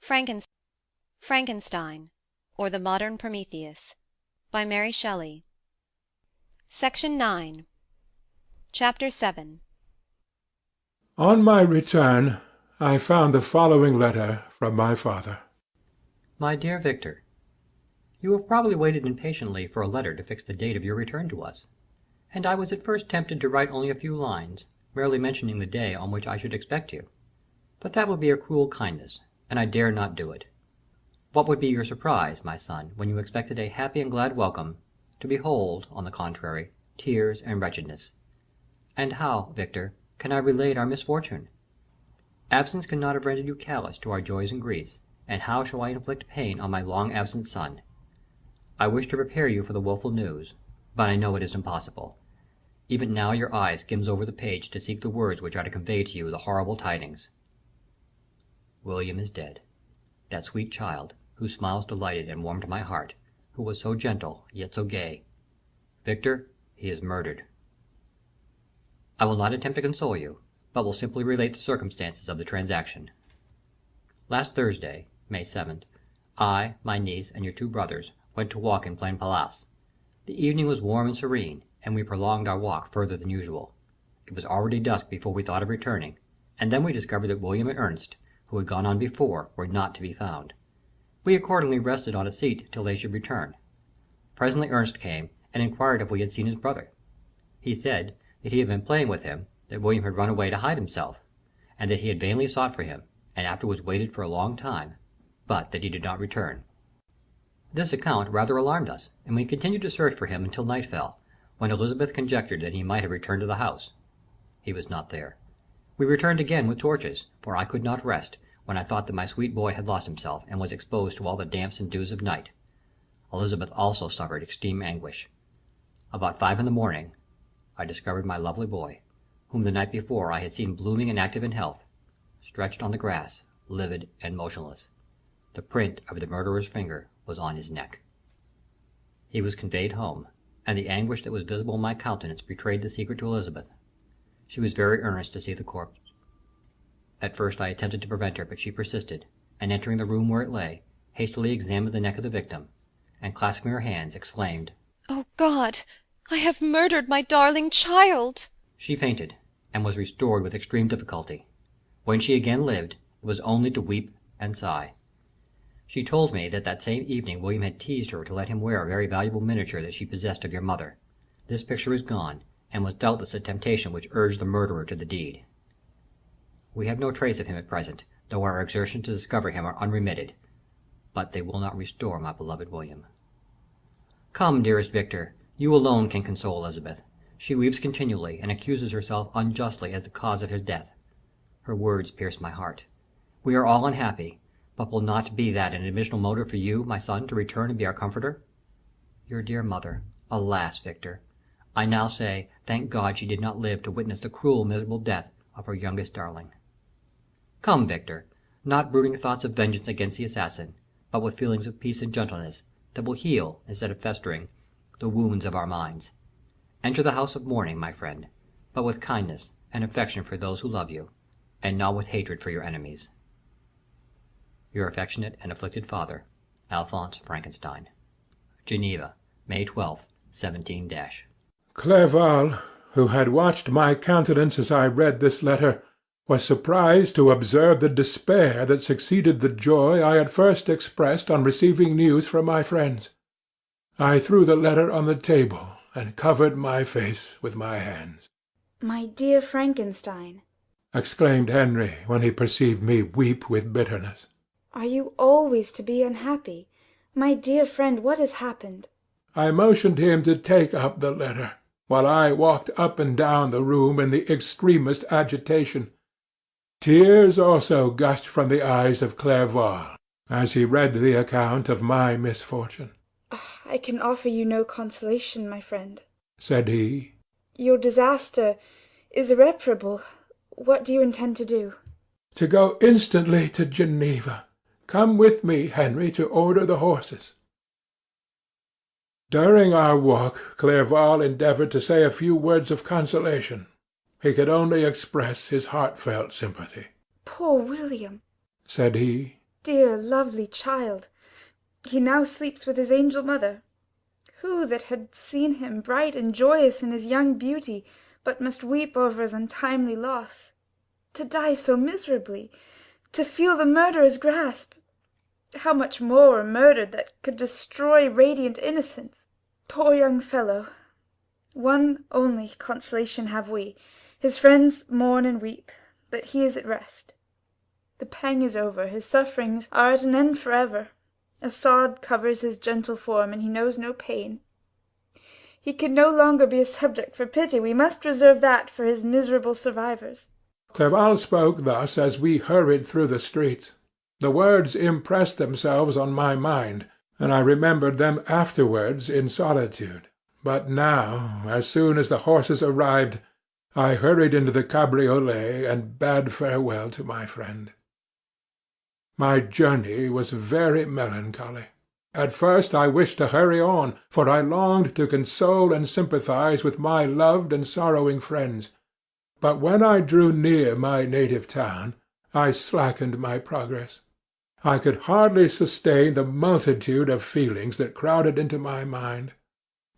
Franken Frankenstein, or the Modern Prometheus, by Mary Shelley. Section 9. Chapter 7. On my return, I found the following letter from my father. My dear Victor, you have probably waited impatiently for a letter to fix the date of your return to us, and I was at first tempted to write only a few lines, merely mentioning the day on which I should expect you. But that would be a cruel kindness, and I dare not do it. What would be your surprise, my son, when you expected a happy and glad welcome, to behold, on the contrary, tears and wretchedness? And how, Victor, can I relate our misfortune? Absence cannot have rendered you callous to our joys and griefs, and how shall I inflict pain on my long-absent son? I wish to prepare you for the woeful news, but I know it is impossible. Even now your eye skims over the page to seek the words which are to convey to you the horrible tidings. William is dead. That sweet child, whose smiles delighted and warmed my heart, who was so gentle, yet so gay. Victor, he is murdered. I will not attempt to console you, but will simply relate the circumstances of the transaction. Last Thursday, May 7th, I, my niece, and your two brothers went to walk in Plain Place. The evening was warm and serene, and we prolonged our walk further than usual. It was already dusk before we thought of returning, and then we discovered that William and Ernest, who had gone on before, were not to be found. We accordingly rested on a seat till they should return. Presently Ernest came, and inquired if we had seen his brother. He said that he had been playing with him, that William had run away to hide himself, and that he had vainly sought for him, and afterwards waited for a long time, but that he did not return. This account rather alarmed us, and we continued to search for him until night fell, when Elizabeth conjectured that he might have returned to the house. He was not there. We returned again with torches, for I could not rest, when I thought that my sweet boy had lost himself, and was exposed to all the damps and dews of night. Elizabeth also suffered extreme anguish. About 5 in the morning, I discovered my lovely boy, whom the night before I had seen blooming and active in health, stretched on the grass, livid and motionless. The print of the murderer's finger was on his neck. He was conveyed home, and the anguish that was visible in my countenance betrayed the secret to Elizabeth. She was very earnest to see the corpse. At first I attempted to prevent her, but she persisted, and entering the room where it lay, hastily examined the neck of the victim, and clasping her hands, exclaimed, "O God! I have murdered my darling child!" She fainted, and was restored with extreme difficulty. When she again lived, it was only to weep and sigh. She told me that same evening William had teased her to let him wear a very valuable miniature that she possessed of your mother. This picture is gone, and was doubtless the temptation which urged the murderer to the deed. We have no trace of him at present, though our exertions to discover him are unremitted, but they will not restore my beloved William. Come, dearest Victor, you alone can console Elizabeth. She weeps continually, and accuses herself unjustly as the cause of his death. Her words pierce my heart. We are all unhappy, but will not be that an additional motive for you, my son, to return and be our comforter? Your dear mother, alas, Victor, I now say, thank God she did not live to witness the cruel, miserable death of her youngest darling. Come, Victor, not brooding thoughts of vengeance against the assassin, but with feelings of peace and gentleness, that will heal, instead of festering, the wounds of our minds. Enter the house of mourning, my friend, but with kindness and affection for those who love you, and not with hatred for your enemies. Your affectionate and afflicted father, Alphonse Frankenstein. Geneva, May 12th, 17 Clerval, who had watched my countenance as I read this letter, was surprised to observe the despair that succeeded the joy I had first expressed on receiving news from my friends. I threw the letter on the table, and covered my face with my hands. "My dear Frankenstein," exclaimed Henry, when he perceived me weep with bitterness, "are you always to be unhappy? My dear friend, what has happened?" I motioned him to take up the letter, while I walked up and down the room in the extremest agitation. Tears also gushed from the eyes of Clerval, as he read the account of my misfortune. "I can offer you no consolation, my friend," said he. "Your disaster is irreparable. What do you intend to do?" "To go instantly to Geneva. Come with me, Henry, to order the horses." During our walk Clerval endeavoured to say a few words of consolation. He could only express his heartfelt sympathy. "Poor William," said he. Dear, lovely child! He now sleeps with his angel mother. Who that had seen him bright and joyous in his young beauty but must weep over his untimely loss? To die so miserably, to feel the murderer's grasp! How much more were murdered that could destroy radiant innocence! Poor young fellow! One only consolation have we: his friends mourn and weep, but he is at rest. The pang is over, his sufferings are at an end for ever. A sod covers his gentle form, and he knows no pain. He can no longer be a subject for pity. We must reserve that for his miserable survivors. Clerval spoke thus as we hurried through the streets. The words impressed themselves on my mind, and I remembered them afterwards in solitude. But now, as soon as the horses arrived, I hurried into the cabriolet and bade farewell to my friend. My journey was very melancholy. At first I wished to hurry on, for I longed to console and sympathize with my loved and sorrowing friends. But when I drew near my native town, I slackened my progress. I could hardly sustain the multitude of feelings that crowded into my mind.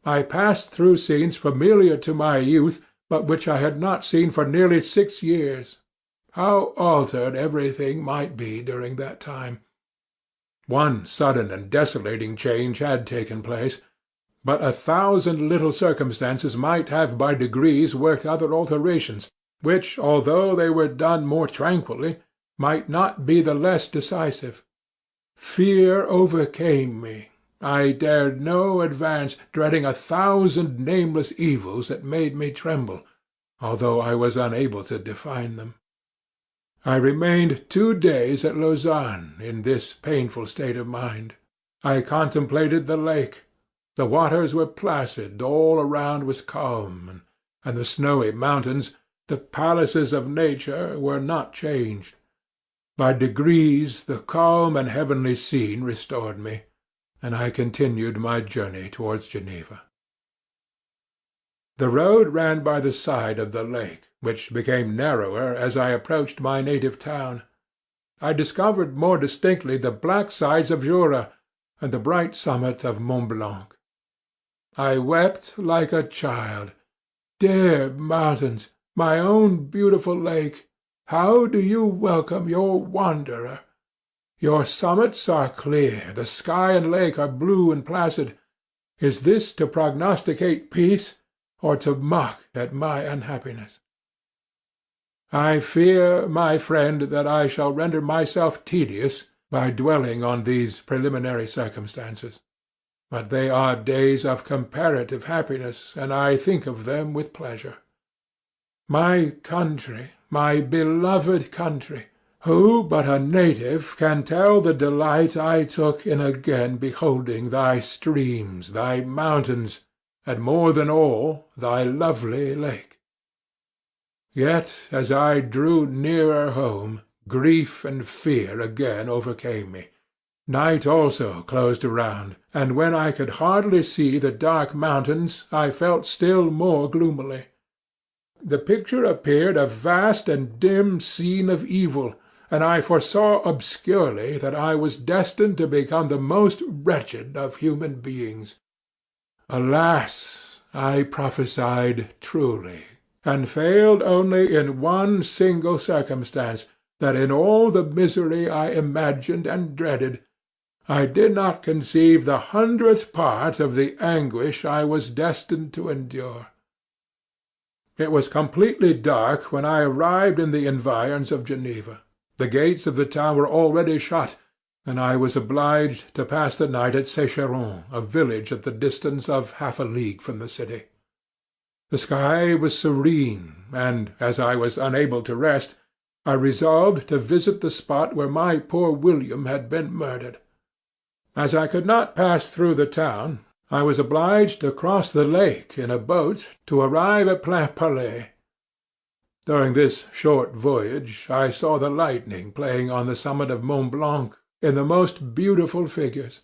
I passed through scenes familiar to my youth, but which I had not seen for nearly 6 years. How altered everything might be during that time! One sudden and desolating change had taken place, but 1,000 little circumstances might have by degrees worked other alterations, which, although they were done more tranquilly, might not be the less decisive. Fear overcame me. I dared no advance, dreading 1,000 nameless evils that made me tremble, although I was unable to define them. I remained 2 days at Lausanne in this painful state of mind. I contemplated the lake. The waters were placid, all around was calm, and the snowy mountains, the palaces of nature, were not changed. By degrees the calm and heavenly scene restored me, and I continued my journey towards Geneva. The road ran by the side of the lake, which became narrower as I approached my native town. I discovered more distinctly the black sides of Jura and the bright summit of Mont Blanc. I wept like a child. Dear mountains, my own beautiful lake, how do you welcome your wanderer? Your summits are clear, the sky and lake are blue and placid. Is this to prognosticate peace, or to mock at my unhappiness? I fear, my friend, that I shall render myself tedious by dwelling on these preliminary circumstances. But they are days of comparative happiness, and I think of them with pleasure. My country, my beloved country, who but a native can tell the delight I took in again beholding thy streams, thy mountains, and more than all, thy lovely lake? Yet as I drew nearer home, grief and fear again overcame me. Night also closed around, and when I could hardly see the dark mountains, I felt still more gloomily. The picture appeared a vast and dim scene of evil, and I foresaw obscurely that I was destined to become the most wretched of human beings. Alas! I prophesied truly, and failed only in one single circumstance, that in all the misery I imagined and dreaded, I did not conceive the 100th part of the anguish I was destined to endure. It was completely dark when I arrived in the environs of Geneva. The gates of the town were already shut, and I was obliged to pass the night at Sécheron, a village at the distance of half a league from the city. The sky was serene, and, as I was unable to rest, I resolved to visit the spot where my poor William had been murdered. As I could not pass through the town, I was obliged to cross the lake in a boat to arrive at Plainpalais. During this short voyage I saw the lightning playing on the summit of Mont Blanc in the most beautiful figures.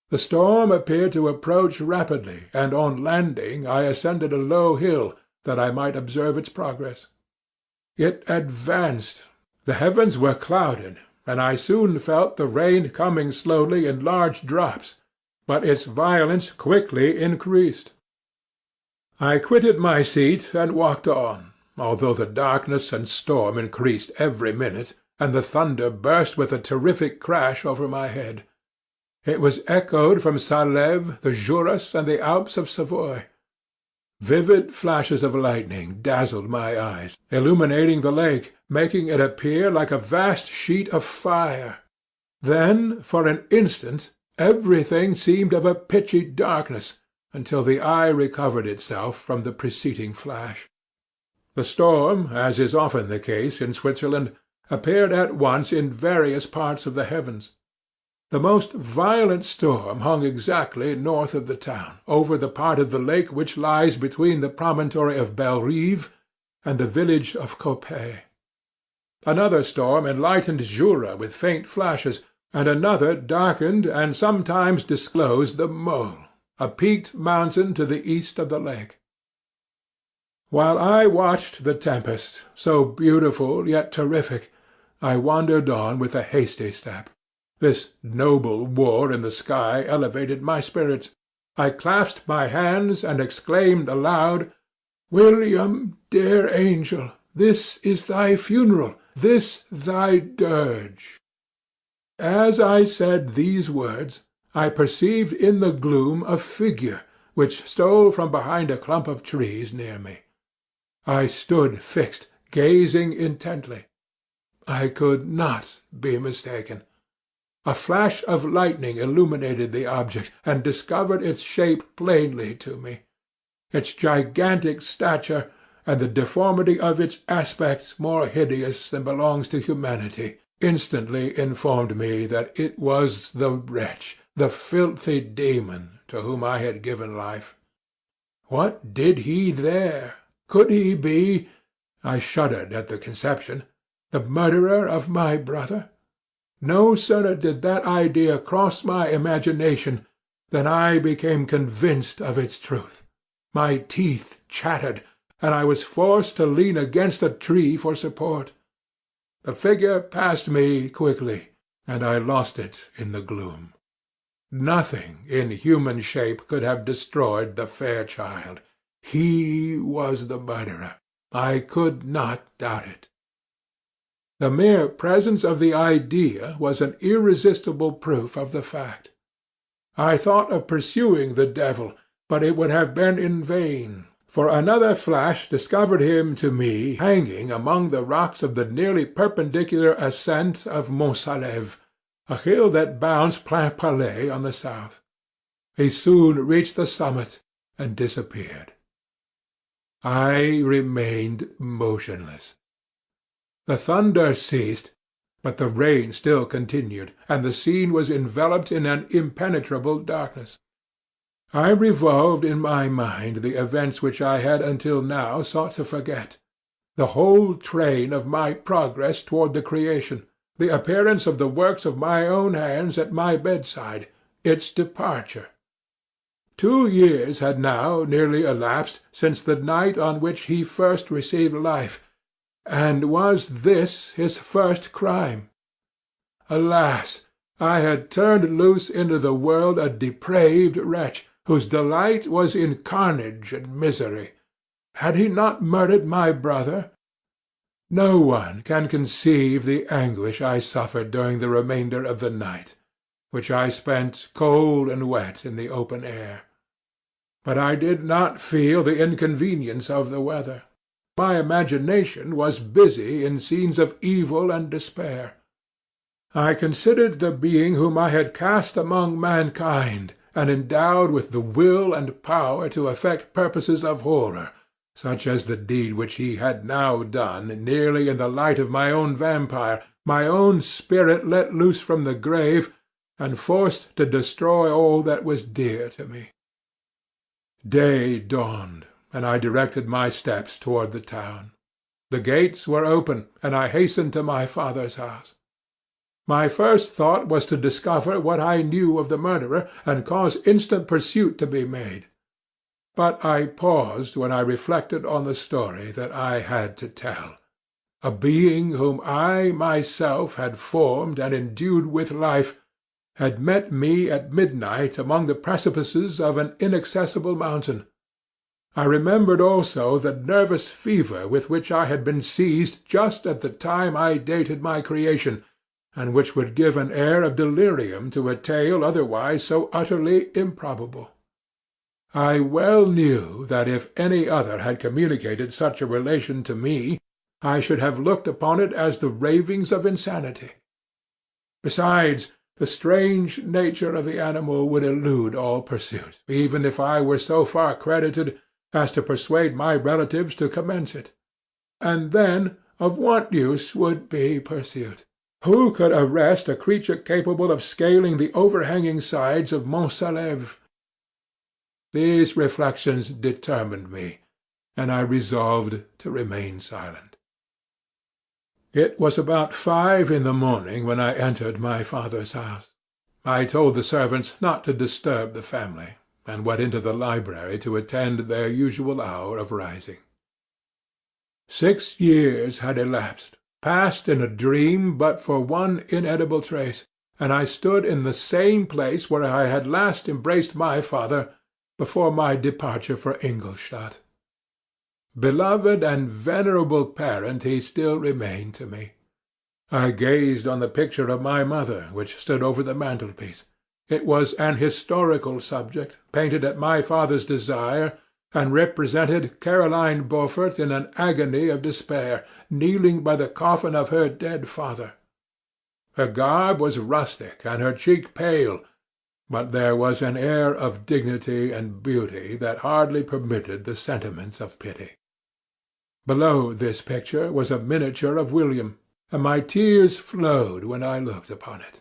The storm appeared to approach rapidly, and on landing I ascended a low hill, that I might observe its progress. It advanced. The heavens were clouded, and I soon felt the rain coming slowly in large drops, but its violence quickly increased. I quitted my seat and walked on, although the darkness and storm increased every minute, and the thunder burst with a terrific crash over my head. It was echoed from Salève, the Jurus, and the Alps of Savoy. Vivid flashes of lightning dazzled my eyes, illuminating the lake, making it appear like a vast sheet of fire. Then, for an instant, everything seemed of a pitchy darkness, until the eye recovered itself from the preceding flash. The storm, as is often the case in Switzerland, appeared at once in various parts of the heavens. The most violent storm hung exactly north of the town, over the part of the lake which lies between the promontory of Bellerive and the village of Coppet. Another storm enlightened Jura with faint flashes, and another darkened and sometimes disclosed the Mole, a peaked mountain to the east of the lake. While I watched the tempest, so beautiful yet terrific, I wandered on with a hasty step. This noble war in the sky elevated my spirits. I clasped my hands and exclaimed aloud, "William, dear angel, this is thy funeral, this thy dirge." As I said these words, I perceived in the gloom a figure which stole from behind a clump of trees near me. I stood fixed, gazing intently. I could not be mistaken. A flash of lightning illuminated the object, and discovered its shape plainly to me. Its gigantic stature, and the deformity of its aspect more hideous than belongs to humanity, instantly informed me that it was the wretch, the filthy demon, to whom I had given life. What did he there? Could he be, I shuddered at the conception, the murderer of my brother? No sooner did that idea cross my imagination than I became convinced of its truth. My teeth chattered, and I was forced to lean against a tree for support. The figure passed me quickly, and I lost it in the gloom. Nothing in human shape could have destroyed the fair child. He was the murderer. I could not doubt it. The mere presence of the idea was an irresistible proof of the fact. I thought of pursuing the devil, but it would have been in vain, for another flash discovered him to me hanging among the rocks of the nearly perpendicular ascent of Mont Salève, a hill that bounds Plainpalais on the south. He soon reached the summit and disappeared. I remained motionless. The thunder ceased, but the rain still continued, and the scene was enveloped in an impenetrable darkness. I revolved in my mind the events which I had until now sought to forget, the whole train of my progress toward the creation, the appearance of the works of my own hands at my bedside, its departure. 2 years had now nearly elapsed since the night on which he first received life, and was this his first crime? Alas! I had turned loose into the world a depraved wretch, whose delight was in carnage and misery. Had he not murdered my brother? No one can conceive the anguish I suffered during the remainder of the night, which I spent cold and wet in the open air. But I did not feel the inconvenience of the weather. My imagination was busy in scenes of evil and despair. I considered the being whom I had cast among mankind, and endowed with the will and power to effect purposes of horror, such as the deed which he had now done, nearly in the light of my own vampire, my own spirit let loose from the grave, and forced to destroy all that was dear to me. Day dawned, and I directed my steps toward the town. The gates were open, and I hastened to my father's house. My first thought was to discover what I knew of the murderer, and cause instant pursuit to be made. But I paused when I reflected on the story that I had to tell. A being whom I myself had formed and endued with life had met me at midnight among the precipices of an inaccessible mountain. I remembered also the nervous fever with which I had been seized just at the time I dated my creation, and which would give an air of delirium to a tale otherwise so utterly improbable. I well knew that if any other had communicated such a relation to me, I should have looked upon it as the ravings of insanity. Besides, the strange nature of the animal would elude all pursuit, even if I were so far credited as to persuade my relatives to commence it. And then of what use would be pursuit? Who could arrest a creature capable of scaling the overhanging sides of Mont Salève? These reflections determined me, and I resolved to remain silent. It was about 5 in the morning when I entered my father's house. I told the servants not to disturb the family, and went into the library to attend their usual hour of rising. 6 years had elapsed, passed in a dream but for one inedible trace, and I stood in the same place where I had last embraced my father before my departure for Ingolstadt. Beloved and venerable parent he still remained to me. I gazed on the picture of my mother, which stood over the mantelpiece. It was an historical subject, painted at my father's desire, and represented Caroline Beaufort in an agony of despair, kneeling by the coffin of her dead father. Her garb was rustic, and her cheek pale, but there was an air of dignity and beauty that hardly permitted the sentiments of pity. Below this picture was a miniature of William, and my tears flowed when I looked upon it.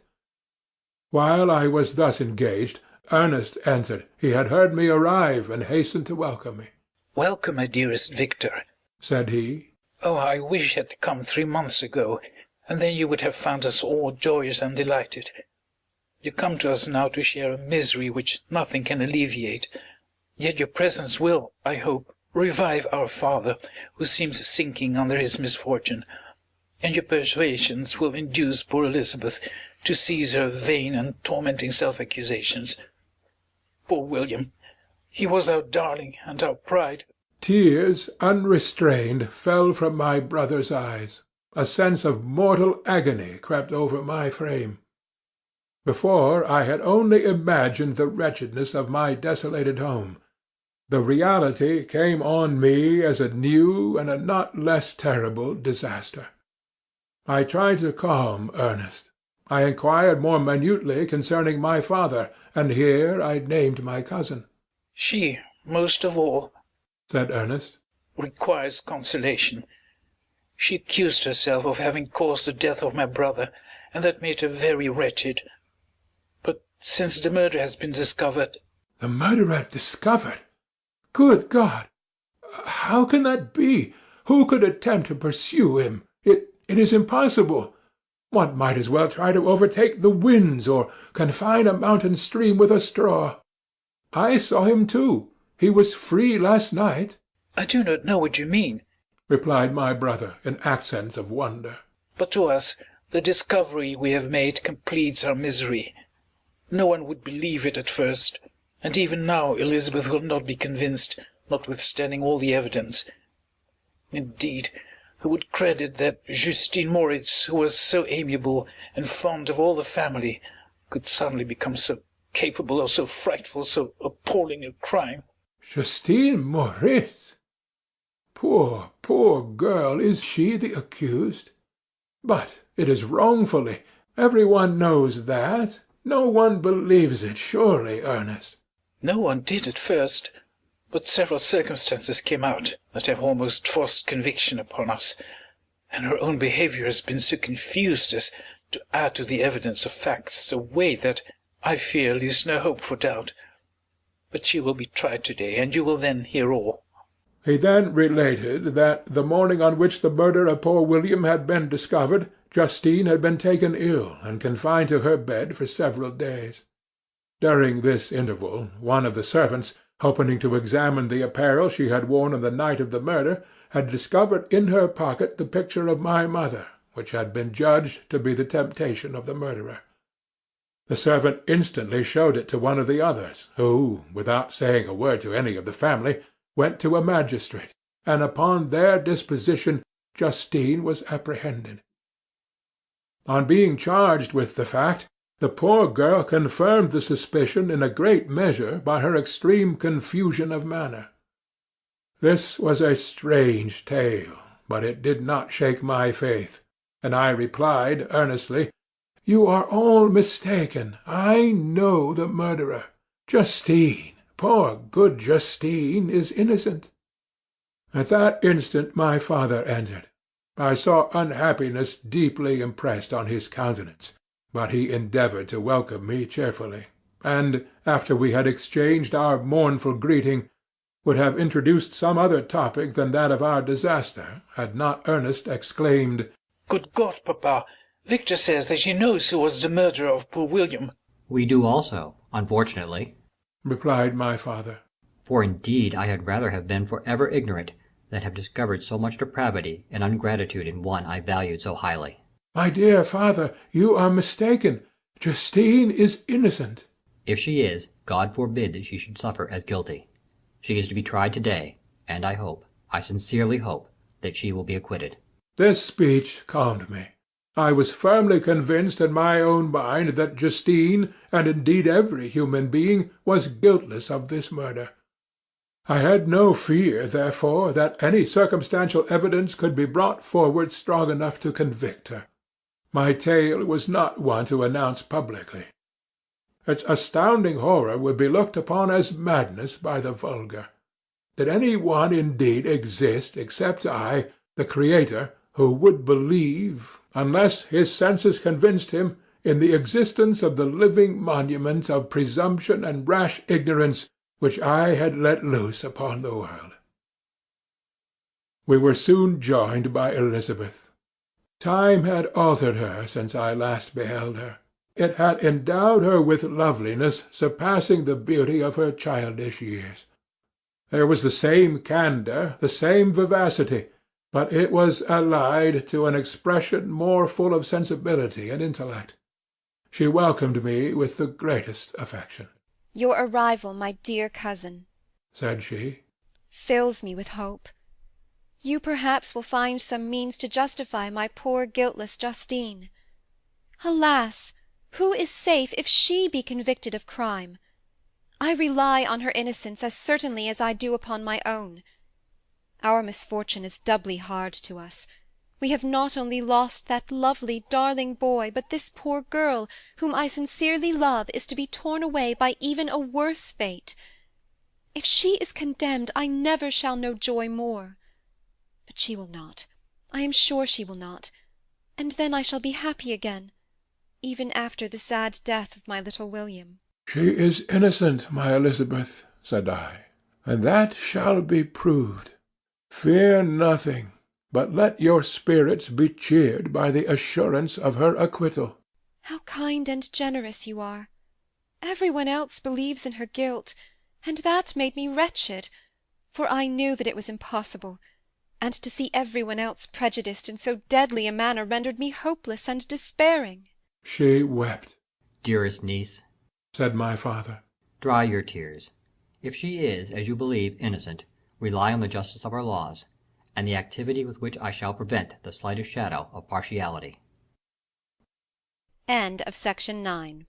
While I was thus engaged, Ernest entered. He had heard me arrive, and hastened to welcome me. "Welcome, my dearest Victor," said he. "Oh, I wish you had come 3 months ago, and then you would have found us all joyous and delighted. You come to us now to share a misery which nothing can alleviate, yet your presence will, I hope, revive our father, who seems sinking under his misfortune, and your persuasions will induce poor Elizabeth to cease her vain and tormenting self-accusations. Poor William! He was our darling and our pride." Tears, unrestrained, fell from my brother's eyes. A sense of mortal agony crept over my frame. Before, I had only imagined the wretchedness of my desolated home. The reality came on me as a new and a not less terrible disaster. I tried to calm Ernest. I inquired more minutely concerning my father, and here I named my cousin. "She, most of all," said Ernest, "requires consolation. She accused herself of having caused the death of my brother, and that made her very wretched. But since the murder has been discovered—" "The murderer discovered? Good God! How can that be? Who could attempt to pursue him? It is impossible. One might as well try to overtake the winds, or confine a mountain stream with a straw. I saw him too. He was free last night." "I do not know what you mean," replied my brother, in accents of wonder. "but to us the discovery we have made completes our misery. No one would believe it at first, and even now Elizabeth will not be convinced, notwithstanding all the evidence. Indeed, who would credit that Justine Moritz, who was so amiable and fond of all the family, could suddenly become so capable of so frightful, so appalling a crime?" Justine Moritz! Poor, poor girl! Is she the accused? But it is wrongfully. Every one knows that. No one believes it, surely, Ernest. "No one did at first, but several circumstances came out that have almost forced conviction upon us, and her own behaviour has been so confused as to add to the evidence of facts a way that I fear leaves no hope for doubt. But she will be tried to-day, and you will then hear all." He then related that the morning on which the murder of poor William had been discovered, Justine had been taken ill and confined to her bed for several days. During this interval, one of the servants, opening to examine the apparel she had worn on the night of the murder, had discovered in her pocket the picture of my mother, which had been judged to be the temptation of the murderer. The servant instantly showed it to one of the others, who, without saying a word to any of the family, went to a magistrate, and upon their disposition Justine was apprehended. On being charged with the fact, the poor girl confirmed the suspicion in a great measure by her extreme confusion of manner. This was a strange tale, but it did not shake my faith, and I replied earnestly, "You are all mistaken. I know the murderer. Justine, poor good Justine, is innocent." At that instant my father entered. I saw unhappiness deeply impressed on his countenance, but he endeavoured to welcome me cheerfully, and, after we had exchanged our mournful greeting, would have introduced some other topic than that of our disaster, had not Ernest exclaimed, "Good God, papa! Victor says that he knows who was the murderer of poor William." We do also, unfortunately. replied my father. For indeed I had rather have been for ever ignorant than have discovered so much depravity and ingratitude in one I valued so highly. "My dear father, you are mistaken. Justine is innocent." If she is, God forbid that she should suffer as guilty. She is to be tried today, and I hope, I sincerely hope, that she will be acquitted. This speech calmed me. I was firmly convinced in my own mind that Justine, and indeed every human being, was guiltless of this murder. I had no fear, therefore, that any circumstantial evidence could be brought forward strong enough to convict her. My tale was not one to announce publicly. Its astounding horror would be looked upon as madness by the vulgar. Did any one indeed exist except I, the Creator, who would believe, unless his senses convinced him, in the existence of the living monument of presumption and rash ignorance which I had let loose upon the world? We were soon joined by Elizabeth. Time had altered her since I last beheld her. It had endowed her with loveliness surpassing the beauty of her childish years. There was the same candour, the same vivacity, but it was allied to an expression more full of sensibility and intellect. She welcomed me with the greatest affection. "Your arrival, my dear cousin," said she, "fills me with hope. You perhaps will find some means to justify my poor guiltless Justine. Alas! who is safe if she be convicted of crime? I rely on her innocence as certainly as I do upon my own. Our misfortune is doubly hard to us. We have not only lost that lovely, darling boy, but this poor girl, whom I sincerely love, is to be torn away by even a worse fate. If she is condemned, I never shall know joy more. But she will not. I am sure she will not. And then I shall be happy again, even after the sad death of my little William." "She is innocent, my Elizabeth," said I, "and that shall be proved. Fear nothing, but let your spirits be cheered by the assurance of her acquittal." "How kind and generous you are! Every one else believes in her guilt, and that made me wretched, for I knew that it was impossible, and to see every one else prejudiced in so deadly a manner rendered me hopeless and despairing." She wept. Dearest niece, said my father, dry your tears. If she is, as you believe, innocent, rely on the justice of our laws, and the activity with which I shall prevent the slightest shadow of partiality. End of Section 9.